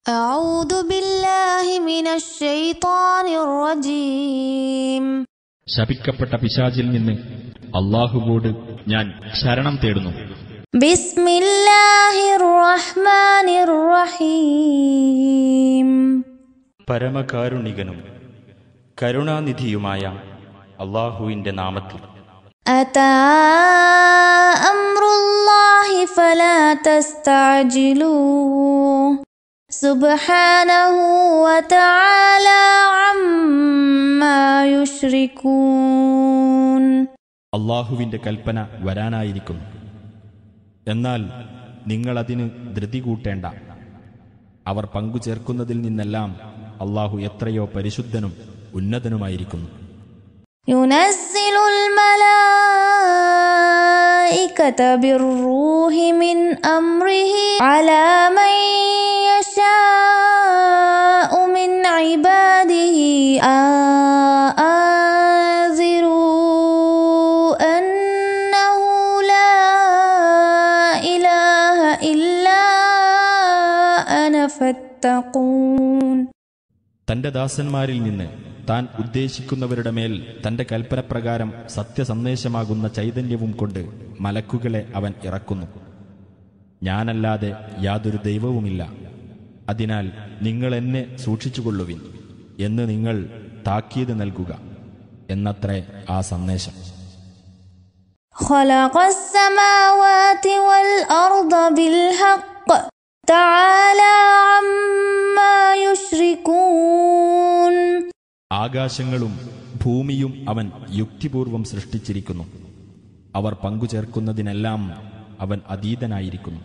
أعوذ بالله من الشيطان الرجيم. ശപിക്കപ്പെട്ട പിശാചിൽ നിന്ന് അല്ലാഹുവോട് ഞാൻ ശരണം തേടുന്നു. ബിസ്മില്ലാഹിർ റഹ്മാനിർ റഹീം. പരമകാരുണികനും കരുണാനിധിയുമായ അല്ലാഹുവിന്റെ നാമത്തിൽ. അതാ അംറുല്ലാഹി ഫലാ തസ്തഅജിലൂ സുബ്ഹാനഹു വതആല അമ്മാ യുശ്രികൂൻ. അല്ലാഹുവിന്റെ കൽപ്പന വരാനായിരിക്കുന്നു, എന്നാൽ നിങ്ങളതിന് ധൃതി കൂട്ടേണ്ട. അവർ പങ്കുചേർക്കുന്നതിൽ നിന്നെല്ലാം അല്ലാഹു എത്രയോ പരിശുദ്ധനും ഉന്നതനുമായിരിക്കുന്നു. യുനസ്സിലുൽ മലായികത ബിർറൂഹി മിൻ അംറിഹി അലാ മൻ യശാഉ മിൻ ഇബാദിഹി ആസിറൂ അന്നഹു ലാ ഇലാഹ ഇല്ലാ അന ഫത്തഖൂൻ. തന്റെ ദാസന്മാരിൽ നിന്ന് താൻ ഉദ്ദേശിക്കുന്നവരുടെ മേൽ തന്റെ കൽപ്പനപ്രകാരം സത്യസന്ദേശമാകുന്ന ചൈതന്യവും കൊണ്ട് മലക്കുകളെ അവൻ ഇറക്കുന്നു. ഞാനല്ലാതെ യാതൊരു ദൈവവുമില്ല, അതിനാൽ നിങ്ങൾ എന്നെ സൂക്ഷിച്ചുകൊള്ളുവിൻ എന്ന് നിങ്ങൾ താക്കീത് നൽകുക എന്നത്രേ ആ സന്ദേശം. ഖലഖസ് സമാവാതി വൽ അർദ ബിൽ ഹഖ് തആലാ അമ്മാ യുശ്രികൂൻ. ആകാശങ്ങളും ഭൂമിയും അവൻ യുക്തിപൂർവം സൃഷ്ടിച്ചിരിക്കുന്നു. അവർ പങ്കുചേർക്കുന്നതിനെല്ലാം അവൻ അതീതനായിരിക്കുന്നു.